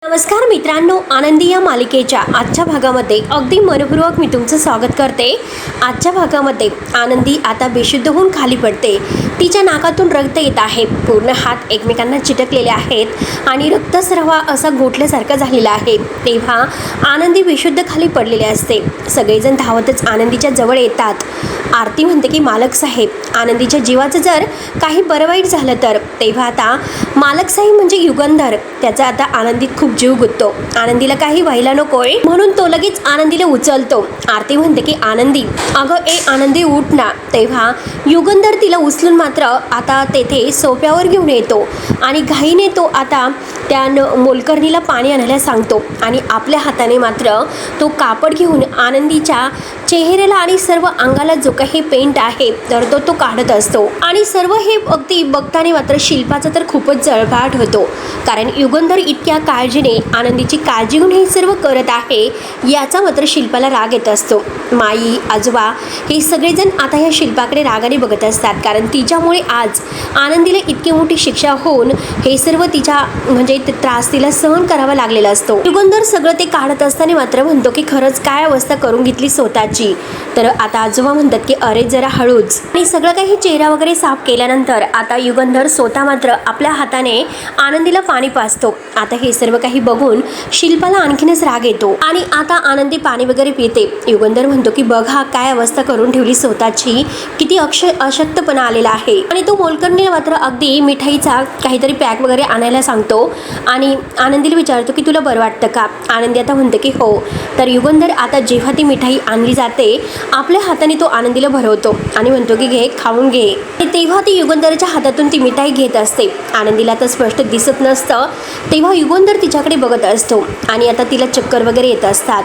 नमस्कार मित्रांनो, आनंदी या मालिकेच्या आजच्या भागामध्ये अगदी मनपूर्वक मी तुमचं स्वागत करते। आजच्या भागामध्ये आनंदी आता बेशुद्ध होऊन खाली पडते। तिच्या नाकातून रक्त येत आहे। पूर्ण हात एकमेकांना चिटकलेले आहेत आणि रक्तस्राव असा गोठल्यासारखा झालेला आहे। तेव्हा आनंदी बेशुद्ध खाली पडलेले असते। सगळेजण धावतच आनंदीच्या जवळ येतात। आरती म्हणते की मालक साहेब, आनंदीच्या जीवाचं जर काही बरं वाईट झालं तर। तेव्हा आता मालक साहेब म्हणजे युगंधर, त्याचा आता आनंदीत खूप जीव गुंततो। आनंदीला काही व्हायला नकोय म्हणून तो लगेच आनंदीला उचलतो। आरती म्हणते की आनंदी, अगं ए आनंदी उठ ना। तेव्हा युगंधर तिला उचलून मात्र आता तेथे सोफ्यावर घेऊन येतो आणि घाईने तो आता त्या मोलकरणीला पाणी आणायला सांगतो आणि आपल्या हाताने मात्र तो कापड घेऊन आनंदीच्या चेहऱ्याला आणि सर्व अंगाला जो काही पेंट आहे तर तो काढत असतो आणि सर्व हे अगदी बघताना मात्र शिल्पाचा तर खूपच जळफाट होतो, कारण युगंधर इतक्या काळजीने आनंदीची काळजी घेऊन हे सर्व करत आहे याचा मात्र शिल्पाला राग येत असतो। माई आजोबा हे सगळेजण आता ह्या शिल्पाकडे रागाने बघत असतात, कारण तिच्यामुळे आज आनंदीला इतकी मोठी शिक्षा होऊन हे सर्व तिच्या म्हणजे त्रास तिला सहन करावा लागलेला असतो। युगंधर सगळं ते काढत असताना मात्र म्हणतो की खरंच काय अवस्था करून घेतली स्वतःची। तर आता आजोबा म्हणतात की अरे जरा हळूच। आणि सगळं काही चेहरा वगैरे साफ केल्यानंतर आता युगंधर स्वतः मात्र आपल्या हाताने आनंदीला पाणी पाजतो। आता हे सर्व काही बघून शिल्पाला आणखीनच राग येतो आणि आता आनंदी पाणी वगैरे पिते। युगंधर म्हणतो की बघा काय अवस्था करून ठेवली स्वतःची, किती अशक्तपणा आलेला आहे। आणि तो मोलकरणीला मात्र अगदी मिठाईचा काहीतरी पॅक वगैरे आणायला सांगतो आणि आनंदीला विचारतो की तुला बरं वाटतं का। आनंदी आता म्हणते की हो। तर युगंधर आता जेव्हा ती मिठाई आणली जाते आपल्या हाताने तो आनंदीला भरवतो आणि म्हणतो की घे, खाऊन घे। तेव्हा ती युगंधरच्या हातातून ती मिठाई घेत असते। आनंदीला तर स्पष्ट दिसत नसतं, तेव्हा युगंधर तिच्याकडे बघत असतो आणि आता तिला चक्कर वगैरे येत असतात।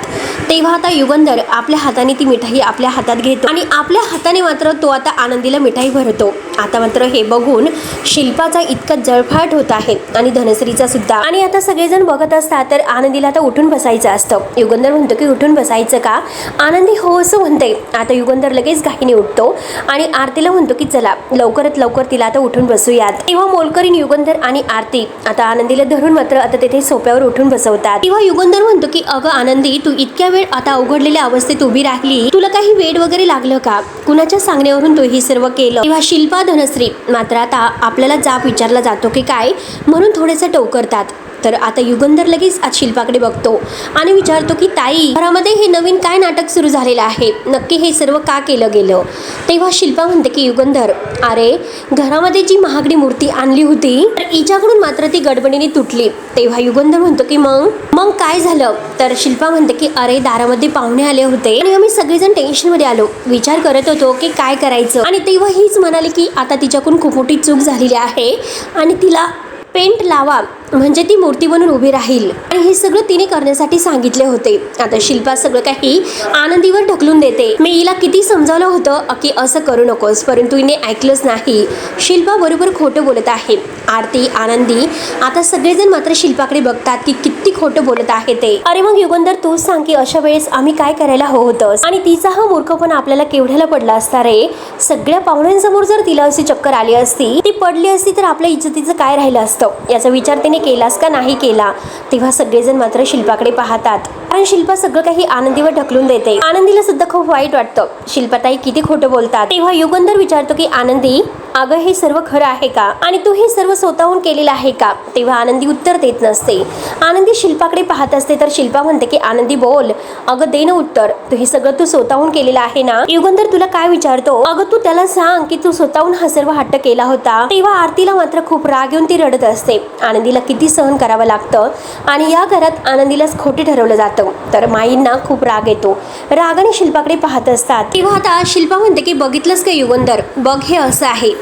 तेव्हा आता युगंधर आपल्या हाताने ती मिठाई आपल्या हातात घेतो आणि आपल्या हाताने मात्र तो आता आनंदीला मिठाई भरतो। आता मात्र हे बघून शिल्पाचा इतका जळफाट होत आहे आणि धनश्रीचा सुद्धा। आणि आता सगळेजण बघत असतात तर आनंदीला आता उठून बसायचं असतं। युगंधर म्हणतो की उठून बसायचं का। आनंदी हो असं म्हणते। आता युगंधर लगेच घाईने उठतो आणि आरतीला म्हणतो की चला लवकरात लवकर तिला आता उठून बसूयात। तेव्हा मोलकरीण युगंधर आणि आरती आता आनंदीला धरून मात्र आता तेथे सोफ्यावर उठून बसवतात। तेव्हा युगंधर म्हणतो की अगं आनंदी, तू इतक्या वेळ आता अवघडलेल्या अवस्थेत उभी राहिली, तुला काही वेड वगैरे लागलं का, कुणाच्या सांगण्यावरून तू हे सर्व केलं। तेव्हा शिल्पा धनश्री मात्र आता आपल्याला जाब विचारला जातो की काय म्हणून थोडेसे टोकरतात। तर आता युगंधर लगेच आज शिल्पाकडे बघतो आणि विचारतो की ताई, घरामध्ये हे नवीन काय नाटक सुरू झालेलं आहे, नक्की हे सर्व का केलं गेलं। तेव्हा शिल्पा म्हणते की युगंधर, अरे घरामध्ये जी महागडी मूर्ती आणली होती तर हिच्याकडून मात्र ती गडबडीने तुटली। तेव्हा युगंधर म्हणतो की मग काय झालं। तर शिल्पा म्हणते की अरे दारामध्ये पाहुणे आले होते आणि आम्ही सगळेजण टेन्शनमध्ये आलो, विचार करत होतो की काय करायचं। आणि तेव्हा हीच म्हणाली की आता तिच्याकडून खूप मोठी चूक झालेली आहे आणि तिला पेंट लावा म्हणजे ती मूर्ती बनून उभी राहील आणि हे सगळं तिने करण्यासाठी सांगितले होते। आता शिल्पा सगळं काही आनंदीवर ढकलून देते। मी हिला किती समजावलं होतं की असं करू नकोस, परंतु हिने ऐकलंच नाही। शिल्पा बरोबर खोटं बोलत आहे। आरती आनंदी आता सगळेजण मात्र शिल्पाकडे बघतात की किती खोटं बोलत आहे ते। अरे मग युगंधर तू सांग की अशा वेळेस आम्ही काय करायला हवं होतं आणि तिचा हा मूर्खपणा आपल्याला केवढ्याला पडला असता रे। सगळ्या पाहुण्यांसमोर जर तिला अशी चक्कर आली असती, ती पडली असती तर आपल्या इज्जतीचं काय राहिलं असतं याचा विचार तिने केलास का नाही केला। तेव्हा सगळेजण मात्र शिल्पाकडे पाहतात, कारण शिल्पा सगळं काही आनंदीवर ढकलून देते। आनंदीला सुद्धा खूप वाईट वाटतं, शिल्पाताई किती खोटं बोलतात। तेव्हा युगंधर विचारतो की आनंदी, अगं हे सर्व खरं आहे का आणि तू हे सर्व स्वतःहून केलेलं आहे का। तेव्हा आनंदी उत्तर देत नसते। आनंदी शिल्पाकडे पाहत असते तर शिल्पा म्हणते की आनंदी बोल, अगं दे ना उत्तर, तू हे सगळं तू स्वतःहून केलेलं आहे ना। युगंधर तुला काय विचारतो, अगं तू त्याला सांग की तू स्वतःहून हा सर्व हट्ट केला होता। तेव्हा आरतीला मात्र खूप राग येऊन ती रडत असते। आनंदीला किती सहन करावं लागतं आणि या घरात आनंदीलाच खोटे ठरवलं जातं। तर माईंना खूप राग येतो, रागाने शिल्पाकडे पाहत असतात। तेव्हा आता शिल्पा म्हणते की बघितलंस का युगंधर, बघ हे असं आहे,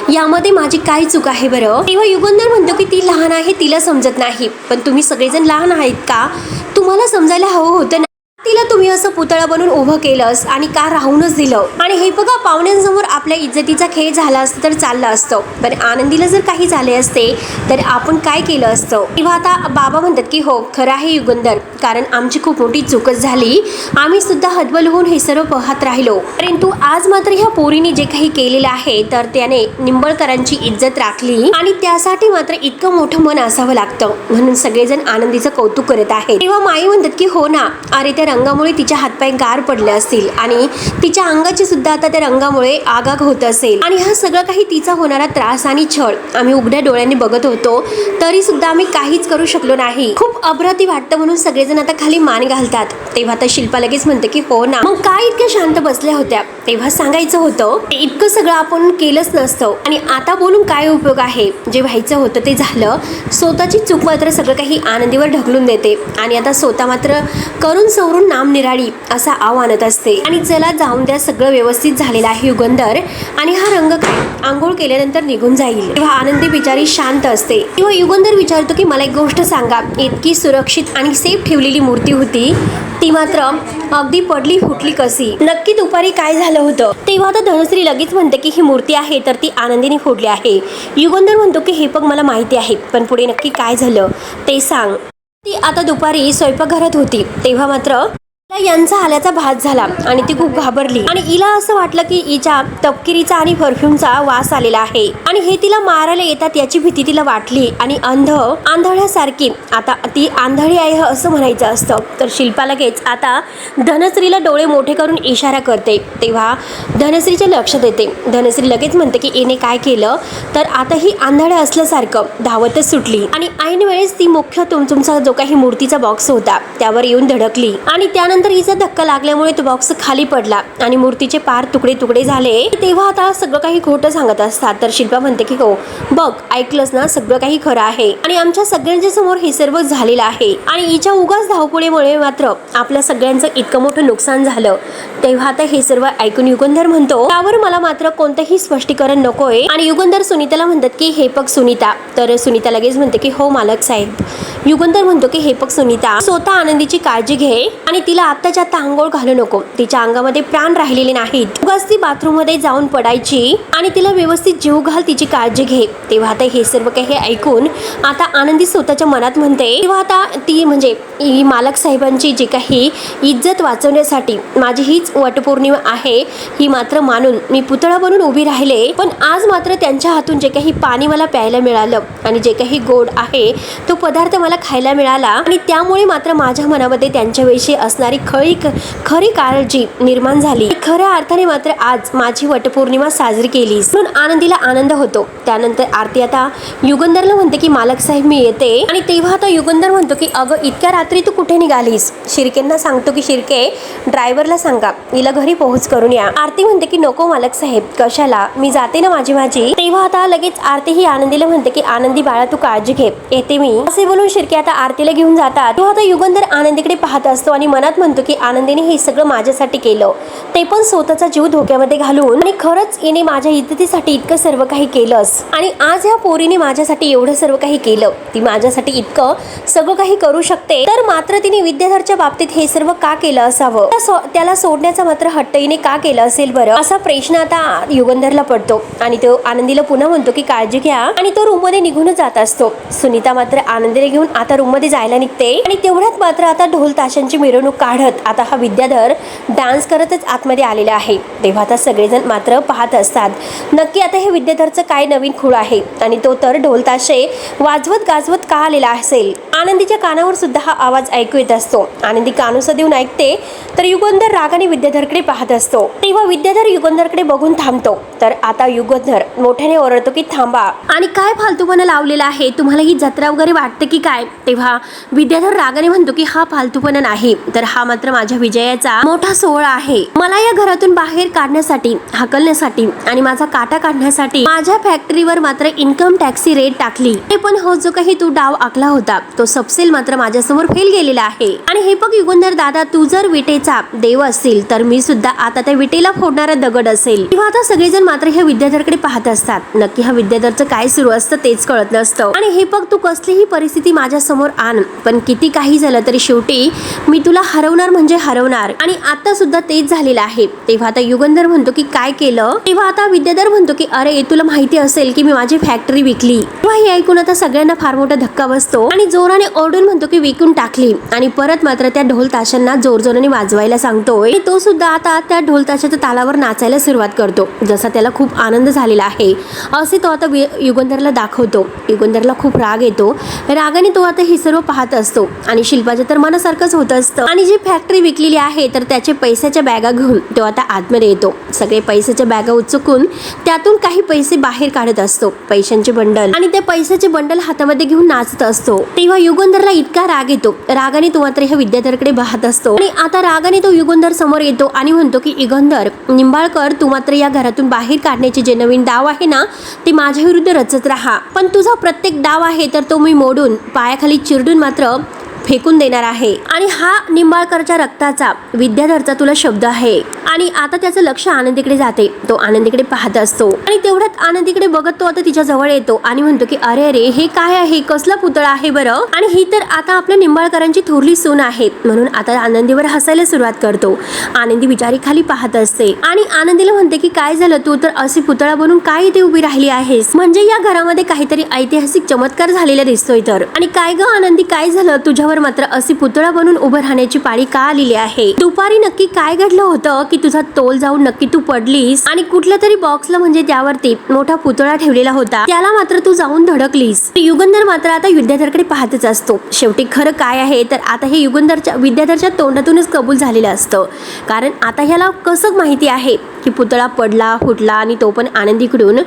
यामध्ये माझी काय चूक आहे बरं। तेव्हा युगंधर म्हणतो की ती लहान आहे, तिला समजत नाही, पण तुम्ही सगळेजण लहान आहेत का, तुम्हाला समजायला हवं होतं ना, तिला तुम्ही तुम्ही असं पुतळा बनवून उभं केलंस आणि का राहूनच दिलं? आणि हे बघा, पाहुण्यांसमोर आपल्या इज्जतीचा खेळ झाला असता तर चाललं असतं, पण आनंदीला जर काही झाले असते तर आपण काय केलं असतं? तेव्हा आता बाबा म्हणतात की हो खरं आहे युगंधर, कारण आमची खूप मोठी चूकच झाली, आम्ही सुद्धा हतबल होऊन हे सर्व पाहत राहिलो, परंतु आज मात्र ह्या पोरीने जे काही केलेलं आहे तर त्याने निंबळकरांची इज्जत राखली आणि त्यासाठी मात्र इतकं मोठं मन असावं लागतं, म्हणून सगळेजण आनंदीचं कौतुक करत आहेत. तेव्हा माई म्हणतात की हो ना, अरे त्या रंगामुळे तिच्या हातपाय गार पडले असतील आणि तिच्या अंगाची सुद्धा आता त्या रंगामुळे आगाग होत असेल, आणि हा सगळं काही तिचा होणारा त्रास आणि छळ आम्ही उघड्या डोळ्यांनी बघत होतो, तरी सुद्धा आम्ही काहीच करू शकलो नाही. खूप अब्राती वाटतं म्हणून सगळेजण आता खाली मान घालतात. तेव्हा आता शिल्पा लगेच म्हणते की हो ना, मग काय इतक्या शांत बसल्या होत्या? तेव्हा सांगायचं होतं ते इतकं सगळं आपण केलंच नसतं, आणि आता बोलून काय उपयोग आहे? जे व्हायचं होतं ते झालं. स्वतःची चूक मात्र सगळं काही आनंदीवर ढकलून देते आणि आता स्वतः मात्र करून सवरून नाम निराळी असा आव आणत असते. आणि चला जाऊन द्या, सगळं व्यवस्थित झालेलं आहे युगंधर, आणि हा रंग काय आंघोळ केल्यानंतर निघून जाईल. तेव्हा आनंदी बिचारी शांत असते. तेव्हा युगंधर विचारतो की मला एक गोष्ट सांगा, इतकी सुरक्षित आणि सेफ ठेवलेली मूर्ती होती, ती मात्र अगदी पडली फुटली कशी? नक्की दुपारी काय झालं होतं? तेव्हा आता धनश्री लगेच म्हणते की ही मूर्ती आहे तर ती आनंदीने फोडली आहे. युगंधर म्हणतो की हे पण मला माहिती आहे, पण पुढे नक्की काय झालं ते सांग. ती आता दुपारी स्वयंपाकघरात होती, तेव्हा मात्र यांचा आल्याचा भात झाला आणि ती खूप घाबरली, आणि हिला असं वाटलं की हिच्या तपकिरीचा आणि परफ्यूमचा वास आलेला आहे आणि हे तिला मारायला येतात याची भीती तिला वाटली, आणि आंधळ्यासारखी आता ती आंधळी आहे असं म्हणायचं असतं. तर शिल्पा लगेच आता धनश्रीला डोळे मोठे करून इशारा करते. तेव्हा धनश्रीच्या लक्षात येते. धनश्री लगेच म्हणते की हिने काय केलं, तर आता ही आंधळ्या असल्यासारखं धावतच सुटली, आणि ऐन वेळेस ती मुख्य तुमचा जो काही मूर्तीचा बॉक्स होता त्यावर येऊन धडकली, आणि त्यानंतर हिचा धक्का लागल्यामुळे तो बॉक्स खाली पडला आणि मूर्तीचे पार तुकडे तुकडे झाले. तेव्हा आता सगळं काही खोटं सांगत असतात. तर शिल्पा म्हणते की हो बघ, ऐकलंस ना, सगळं काही खरं आहे आणि आमच्या सगळ्यांच्या समोर हे सर्व झालेलं आहे, आणि हिच्या उगाच धावपळीमुळे मात्र आपल्या सगळ्यांचं इतकं मोठं नुकसान झालं. तेव्हा आता हे सर्व ऐकून युगंधर म्हणतो त्यावर मला मात्र कोणतंही स्पष्टीकरण नकोय, आणि युगंधर सुनीताला म्हणतात की हे बघ सुनीता. तर सुनीता लगेच म्हणते की हो मालक साहेब. युगंधर म्हणतो की हे बघ सुनीता, स्वतः आनंदीची काळजी घे आणि तिला आत्ताच्या आत्ता आंघोळ घालू नको, तिच्या अंगामध्ये प्राण राहिलेले नाहीत, उगाच ती बाथरूम मध्ये जाऊन पडायची, आणि तिला व्यवस्थित जीव घाल, तिची काळजी घे. तेव्हा आता हे सर्व काही ऐकून आता आनंदी स्वतःच्या मनात म्हणते, तेव्हा आता ती म्हणजे ही मालक साहेबांची जी काही इज्जत वाचवण्यासाठी माझी हीच वटपौर्णिमा आहे, ही मात्र मानून मी पुतळा बनून उभी राहिले, पण आज मात्र त्यांच्या हातून जे काही पाणी मला प्यायला मिळालं आणि जे काही गोड आहे तो पदार्थ मला खायला मिळाला, आणि त्यामुळे मात्र माझ्या मनामध्ये त्यांच्याविषयी असणारी खरी काळजी निर्माण झाली. खऱ्या अर्थाने मात्र आज माझी वटपौर्णिमा साजरी केली म्हणून आनंदीला आनंद होतो. त्यानंतर आरती आता युगंधरला म्हणते की मालक साहेब मी येते, आणि तेव्हा आता युगंधर म्हणतो की अगं इतक्या रात्री तू कुठे निघालीस? शिर्केंना सांगतो की शिर्के ड्रायव्हरला सांगा हिला घरी पोहोच करून या. आरती म्हणते की नको मालक साहेब, कशाला, मी जाते ना माझी. तेव्हा आता लगेच आरती ही आनंदीला म्हणते की आनंदी बाळा तू काळजी घे, येते मी, असे बोलून शिर्के आता आरतीला घेऊन जातात. तेव्हा आता युगंधर आनंदीकडे पाहत असतो आणि मनात म्हणतो की आनंदीने हे सगळं माझ्यासाठी केलं, ते पण स्वतःचा जीव धोक्यामध्ये घालून, आणि खरंच हिने माझ्या इज्जतीसाठी इतकं सर्व काही केलंस, आणि आज ह्या पोरीने माझ्यासाठी एवढं सर्व काही केलं, ती माझ्यासाठी इतकं सगळं काही करू शकते, तर मात्र तिने विद्याधरच्या बाबतीत हे सर्व का केलं असावं, त्याला सोडण्याचा मात्र हट्ट हिने का केलं असेल बरं, असा प्रश्न आता युगंधरला पडतो. आणि तो आनंदीला पुन्हा म्हणतो की काळजी घ्या, आणि तो रूम मध्ये निघूनच जात असतो. सुनीता मात्र आनंदीला घेऊन आता रूम मध्ये जायला निघते, आणि तेवढ्यात मात्र आता ढोल ताशांची मिरवणूक काढत आता हा विद्याधर डान्स करतच आतमध्ये आलेला आहे. तेव्हा आता सगळेजण मात्र पाहत असतात नक्की आता हे विद्याधरचं काय नवीन खूळ आहे, आणि तो तर ढोल ताशे वाजवत गाजवत का आलेला असेल. आनंदीच्या कानावर सुद्धा हा आवाज ऐकू येत असतो. आनंदी कानोसा देऊन ऐकते, तर युगंधर रागाने विद्याधरकडे पाहत असतो. तेव्हा विद्याधर युगंधरकडे बघून थांबतो. तर आता युगंधर मोठ्याने ओरडतो की थांबा, आणि काय फालतूपणा लावलेला आहे, तुम्हाला ही जत्रा वगैरे वाटते की काय? तेव्हा विद्याधर रागाने म्हणतो की हा फालतूपणा नाही, तर हा मात्र माझ्या विजयाचा मोठा सोहळा आहे. मला या घरातून बाहेर काढण्यासाठी, हाकलण्यासाठी आणि माझा काटा काढण्यासाठी माझ्या फॅक्टरीवर मात्र इन्कम टॅक्सची रेट टाकली, ते पण हो जो काही तू डाव आखला होता तो सपसेल मात्र माझ्यासमोर फेल गेलेला आहे. आणि हे बघ युगंधर दादा, तू जर विटेचा देव असतील तर मी सुद्धा आता त्या विटेला फोडणारा दगड असेल. तेव्हा आता सगळेजण मात्र ह्या विद्याधरकडे पाहत असतात. नक्की ह्या विद्याधरचं काय सुरू असतं तेच कळत नसतं. आणि हे बघ, तू कसलीही परिस्थिती माझ्या समोर आण, पण किती काही झालं तरी शेवटी मी तुला हरवणार म्हणजे हरवणार. आणि आता सुद्धा तेच झालेलं आहे. तेव्हा आता युगंधर म्हणतो की काय केलं. तेव्हा आता विद्याधर म्हणतो की अरे तुला माहिती असेल की मी माझी फॅक्टरी विकली. तेव्हा हे ऐकून आता सगळ्यांना फार मोठा धक्का बसतो आणि जोराने ओरडून म्हणतो की विकून टाकली. आणि परत मात्र त्या ढोल ताशांना जोरजोराने वाजवायला सांगतोय. तो सुद्धा आता त्या ढोल ताशाच्या तालावर नाचायला सुरुवात करतो, जसा त्याला खूप आनंद झालेला आहे असे तो आता युगंधरला दाखवतो. युगंधरला खूप राग येतो. रागाने तो आता हे सर्व पाहत असतो आणि शिल्पाच्या तर मनासारखंच होत असतं. आणि जी फॅक्टरी विकलेली आहे तर त्याचे पैशाच्या बॅगा घेऊन तो आता आतमध्ये येतो. सगळे पैशाच्या बॅगा उचकून त्यातून काही पैसे बाहेर काढत असतो, पैशांचे बंडल. आणि त्या पैशाचे बंडल हातामध्ये घेऊन नाचत असतो. तेव्हा युगंधरला इतका राग येतो. रागाने तो मात्र ह्या विद्याधरकडे पाहत असतो. आणि आता रागाने तो युगंधर समोर येतो आणि म्हणतो की युगंधर निंबाळकर, तू मात्र या घरातून बाहेर काढण्याचे जे नवीन डाव आहे ना ते माझ्या विरुद्ध रचत राहा. पण तुझा प्रत्येक डाव आहे तर तो मी मोडून पायाखाली चिरडून मात्र फेकून देणार आहे. आणि हा निंबाळकरच्या रक्ताचा विद्याधरचा तुला शब्द आहे. आणि आता त्याचं लक्ष आनंदीकडे जाते. तो आनंदीकडे पाहत असतो आणि तेवढ्यात आनंदीकडे बघत तो आता तिच्या जवळ येतो आणि म्हणतो की अरे अरे हे काय आहे, कसला पुतळा आहे बरं. आणि ही तर आता आपल्या निंबाळकरांची थोरली सून आहे. म्हणून आता आनंदीवर हसायला सुरुवात करतो. आनंदी बिचारी खाली पाहत असते आणि आनंदीला म्हणते की काय झालं, तू तर अशी पुतळा बनून काय इथे उभी राहिली आहेस. म्हणजे या घरामध्ये काहीतरी ऐतिहासिक चमत्कार झालेला दिसतोय तर. आणि काय ग आनंदी, काय झालं, तुझ्यावर मात्र अशी पुतळा बनून उभं राहण्याची पाळी का आलेली आहे. दुपारी नक्की काय घडलं होतं की तुझा तोल जाऊन नक्की तू पडलीस आणि कुठल्या तरी बॉक्सला म्हणजे त्यावरती मोठा पुतळा ठेवलेला होता त्याला मात्र तू जाऊन धडकलीस. युगंधर मात्र आता विद्याधरकडे पाहतच असतो. शेवटी खरं काय आहे तर आता हे विद्याधरच्या तोंडातूनच कबूल झालेलं असतं. कारण आता ह्याला कसं माहिती आहे की पुतळा पडला, फुटला आणि तो पण आनंदीकडून.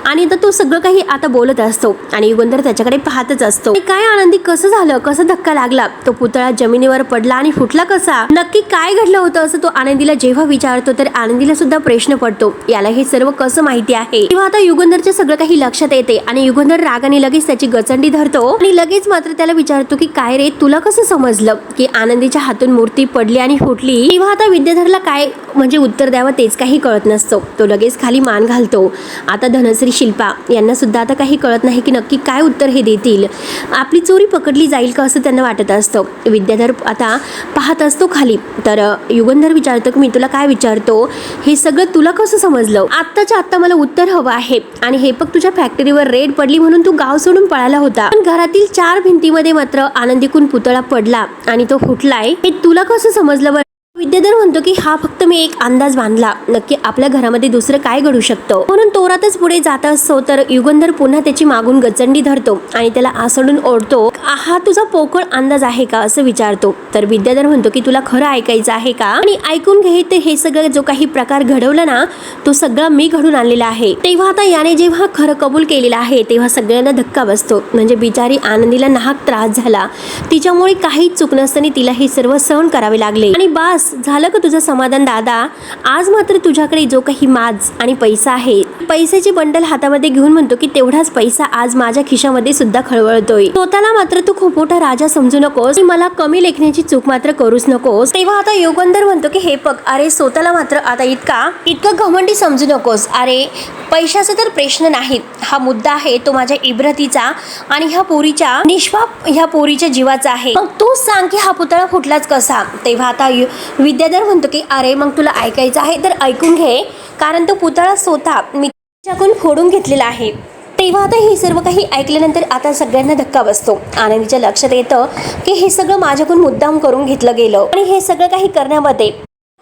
आणि आता तो सगळं काही आता बोलत असतो आणि युगंधर त्याच्याकडे पाहतच असतो. काय आनंदी, कसं झालं, कसा धक्का लागला, तो पुतळा जमिनीवर पडला आणि फुटला कसा, नक्की काय घडलं होतं असं तो आनंदीला जेव्हा विचारतो तर आनंदीला सुद्धा प्रश्न पडतो याला हे सर्व कसं माहिती आहे. तेव्हा आता युगंधरचे सगळं काही लक्षात येते आणि युगंधर रागाने लगेच त्याची गचंडी धरतो आणि लगेच मात्र त्याला विचारतो की काय रे, तुला कसं समजलं की आनंदीच्या हातून मूर्ती पडली आणि फुटली. तेव्हा आता विद्याधरला काय म्हणजे उत्तर द्यावं तेच काही कळत नसतो. तो लगेच खाली मान घालतो. आता धनश्री, शिल्पा यांना सुद्धा आता काही कळत नाही की नक्की काय उत्तर हे देतील. आपली चोरी पकडली जाईल का असं त्यांना वाटत असतं. विद्याधर आता पाहत असतो खाली. तर युगंधर विचारतो की मी तुला काय विचारतो, हे सगळं तुला कसं समजलं. आत्ताच्या आत्ता मला उत्तर हवं आहे. आणि हे बघ, तुझ्या फॅक्टरीवर रेड पडली म्हणून तू गाव सोडून पळाला होता, पण घरातील 4 भिंतीमध्ये मात्र आनंदीकून पुतळा पडला आणि तो फुटलाय, हे तुला कसं समजलं बरं. विद्याधर म्हणतो की हा फक्त मी एक अंदाज बांधला, नक्की आपल्या घरामध्ये दुसरं काय घडू शकतं. म्हणून तोरातच पुढे जात असतो तर युगंधर पुन्हा त्याची मागून गचंडी धरतो आणि त्याला आसडून ओढतो. हा तुझा पोकळ अंदाज आहे का असं विचारतो. तर विद्याधर म्हणतो की तुला खरं ऐकायचं आहे का. आणि ऐकून घे, ते हे सगळं जो काही प्रकार घडवला ना तो सगळं मी घडून आणलेला आहे. तेव्हा आता याने जेव्हा खरं कबूल केलेलं आहे तेव्हा सगळ्यांना धक्का बसतो. म्हणजे बिचारी आनंदीला नाहक त्रास झाला. तिच्यामुळे काहीच चूक नसताना तिला हे सर्व सहन करावे लागले. आणि बास झालं का तुझं समाधान दादा. आज मात्र तुझ्याकडे जो काही माज आणि पैसा आहे, पैशाचे बंडल हातामध्ये घेऊन म्हणतो की तेवढाच पैसा आज माझ्या खिशामध्ये सुद्धा खळवळतोय. स्वतःला मात्र तू खूप मोठा राजा समजू नकोस, मला कमी लेखण्याची चूक मात्र करूच नकोस. तेव्हा आता युगंधर म्हणतो की हे बघ, अरे स्वतःला मात्र आता इतकं घमंडी समजू नकोस. अरे पैशाचा तर प्रश्न नाही, हा मुद्दा आहे तो माझ्या इब्रतीचा आणि ह्या पोरीच्या निष्पाप ह्या पोरीच्या जीवाचा आहे. मग तू सांग की हा पुतळा फुटलाच कसा. तेव्हा आता विद्याधर म्हणतो की अरे मग तुला ऐकायचं आहे तर ऐकून घे, कारण तो पुतळा स्वतः मी तुझ्याकडून फोडून घेतलेला आहे. तेव्हा आता हे सर्व काही ऐकल्यानंतर आता सगळ्यांना धक्का बसतो. आनंदीच्या लक्षात येतं की हे सगळं माझ्याकडून मुद्दाम करून घेतलं गेलं आणि हे सगळं काही करण्यामध्ये,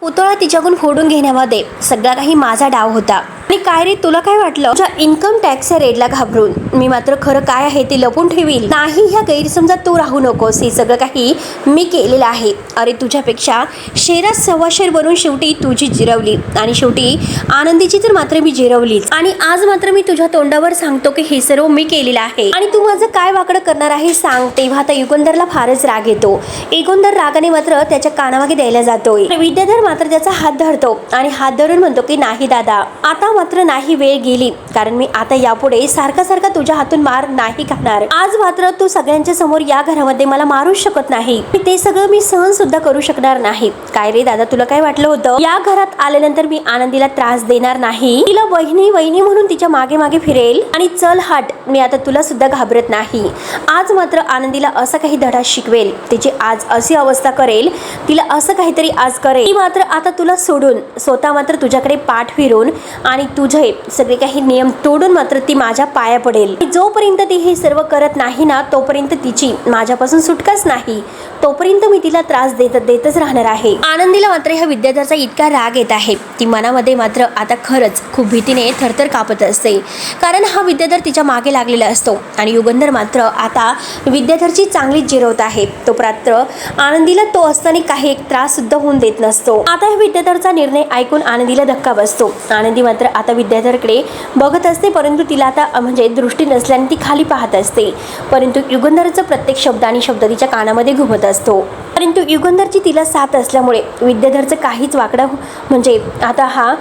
पुतळा तिच्याकडून फोडून घेण्यामध्ये सगळा काही माझा डाव होता. आणि काय रे, तुला काय वाटलं तुझ्या इन्कम टॅक्सच्या रेडला घाबरून मी मात्र खरं काय आहे ते लपून ठेवील. नाही, ह्या गैरसमजात तू राहू नकोस. हे सगळं काही मी केलेलं आहे. अरे तुझ्यापेक्षा शेरात 1.25 शेर बनून शेवटी तुझी जिरवली आणि शेवटी आनंदीची तर मात्र मी जिरवलीच. आणि आज मात्र मी तुझ्या तोंडावर सांगतो की हे सर्व मी केलेलं आहे आणि तू माझं काय वाकडं करणार आहे सांग. तेव्हा आता युगंधरला फारच राग येतो. युगंधर रागाने मात्र त्याच्या कानामागे द्यायला जातोय. विद्याधर मात्र त्याचा हात धरतो आणि हात धरून म्हणतो की नाही दादा, आता मात्र नाही वेळ गेली, कारण मी आता यापुढे सारखा तुझ्या हातून मार नाही खाणार. आज मात्र तू सगळ्यांच्या समोर या घरामध्ये मला मारू शकत नाही. ते सगळं मी सहन सुद्धा करू शकणार नाही. काय रे दादा, तुला काय वाटलं होतं या घरात आल्यानंतर मी आनंदीला त्रास देणार नाही, तिला वहिनी वहिनी म्हणून तिच्या मागे मागे फिरेल आणि चल हट, मी आता तुला सुद्धा घाबरत नाही. आज मात्र आनंदीला असा काही धडा शिकवेल, तिची आज अशी अवस्था करेल, तिला असं काहीतरी आज करेल. ती मात्र आता तुला सोडून स्वतः मात्र तुझ्याकडे पाठ फिरून आणि तुझे सगळे काही नियम तोडून मात्र ती माझ्या पाया पडेल. जोपर्यंत ती हे सर्व करत नाही ना, तोपर्यंत तिची माझ्यापासून सुटकाच नाही. तोपर्यंत मी तिला त्रास देतच राहणार आहे. आनंदीला मात्र ह्या विद्याधरचा इतका राग येत आहे, ती मनामध्ये मात्र आता खरंच खूप भीतीने थरथर कापत असते. कारण हा विद्याधर तिच्या मागे लागलेला असतो आणि युगंधर मात्र आता विद्याधरची चांगलीच जिरवत आहे. तो पात्र आनंदीला तो असताना काही एक त्रास सुद्धा होऊन देत नसतो. आता ह्या विद्याधरचा निर्णय ऐकून आनंदीला धक्का बसतो. आनंदी मात्र आता विद्याधरकडे बघत असते, परंतु तिला आता म्हणजे दृष्टी नसल्याने ती खाली पाहत असते. परंतु युगंधरचा प्रत्येक शब्द आणि शब्द तिच्या कानामध्ये घुमत असतो. परंतु युगंधरची तिला साथ असल्यामुळे विद्याधरचं काहीच वाकडं म्हणजे आता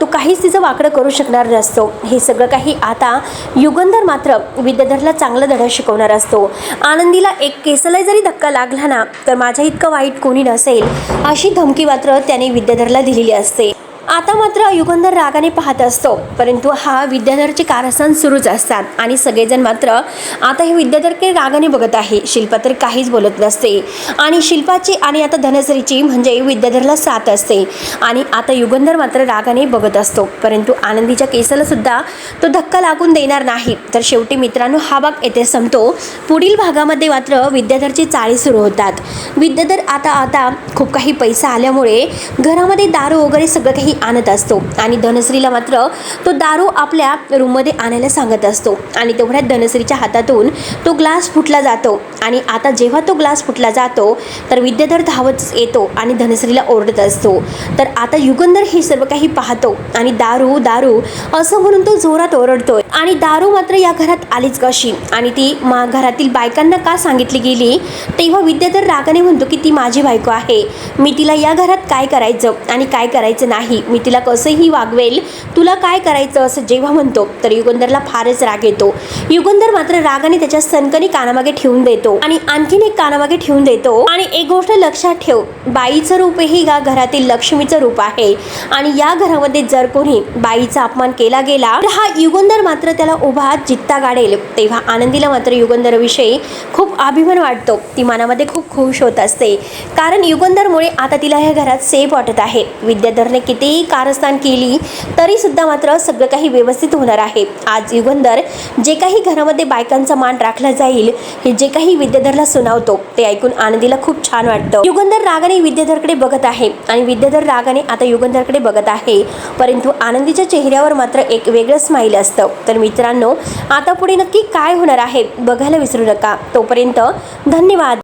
तो काहीच तिचं वाकडं करू शकणार नसतो. हे सगळं काही आता युगंधर मात्र विद्याधरला चांगला धडा शिकवणार असतो. आनंदीला एक केसाला जरी धक्का लागला ना, तर माझ्या इतकं वाईट कोणी नसेल, अशी धमकी मात्र त्याने विद्याधरला दिलेली असते. आता मात्र युगंधर रागाने पाहत असतो, परंतु हा विद्याधरचे कारस्थान सुरूच असतात आणि सगळेजण मात्र आता हे विद्याधरकडे रागाने बघत आहे. शिल्पा तर काहीच बोलत नसते आणि शिल्पाची आणि आता धनश्रीची म्हणजे विद्याधरला साथ असते आणि आता युगंधर मात्र रागाने बघत असतो. परंतु आनंदीच्या केसाला सुद्धा तो धक्का लागून देणार नाही. तर शेवटी मित्रांनो, हा भाग येथे संपतो. पुढील भागामध्ये मात्र विद्याधरची चाळी सुरू होतात. विद्याधर आता खूप काही पैसा आल्यामुळे घरामध्ये दारू वगैरे सगळं काही आणत असतो आणि धनश्रीला मात्र तो दारू आपल्या रूममध्ये आणायला सांगत असतो आणि तेवढ्यात धनश्रीच्या हातातून तो ग्लास फुटला जातो आणि आता जेव्हा तो ग्लास फुटला जातो तर विद्याधर धावत येतो आणि धनश्रीला ओरडत असतो. तर आता युगंधर हे सर्व काही पाहतो आणि दारू दारू असं म्हणून तो जोरात ओरडतोय आणि दारू मात्र या घरात आलीच कशी आणि ती घरातील बायकांना का सांगितली गेली. तेव्हा विद्याधर रागाने म्हणतो की ती माझी बायको आहे, मी तिला या घरात काय करायचं आणि काय करायचं नाही, मी तिला कसंही वागवेल, तुला काय करायचं असं जेव्हा म्हणतो तर युगंधरला फारच राग येतो. युगंधर मात्र रागाने त्याच्या सनकणी कानामागे ठेवून देतो आणि आणखीन एक कानामागे ठेवून देतो. आणि एक गोष्ट लक्षात ठेव, बाईचं रूप हे या घरातील लक्ष्मीचं रूप आहे आणि या घरामध्ये जर कोणी बाईचा अपमान केला गेला तर हा युगंधर मात्र त्याला उभा जित्ता गाडेल. तेव्हा आनंदीला मात्र युगंधरविषयी खूप अभिमान वाटतो. ती मनामध्ये खूप खुश होत असते, कारण युगंधरमुळे आता तिला या घरात सेफ वाटत आहे. विद्याधरने कितीही कारस्थान केली तरी सुद्धा मात्र सगळं काही व्यवस्थित होणार आहे. आज युगंधर जे काही घरामध्ये बायकांचा मान राखला जाईल हे जे काही विद्याधरला सुनावतो ते ऐकून आनंदीला खूप छान वाटतं. युगंधर रागाने विद्याधरकडे बघत आहे आणि विद्याधर रागाने आता युगंधरकडे बघत आहे, परंतु आनंदीच्या चेहऱ्यावर मात्र एक वेगळं स्माईल असतं. तर मित्रांनो, आता पुढे नक्की काय होणार आहे बघायला विसरू नका. तोपर्यंत धन्यवाद.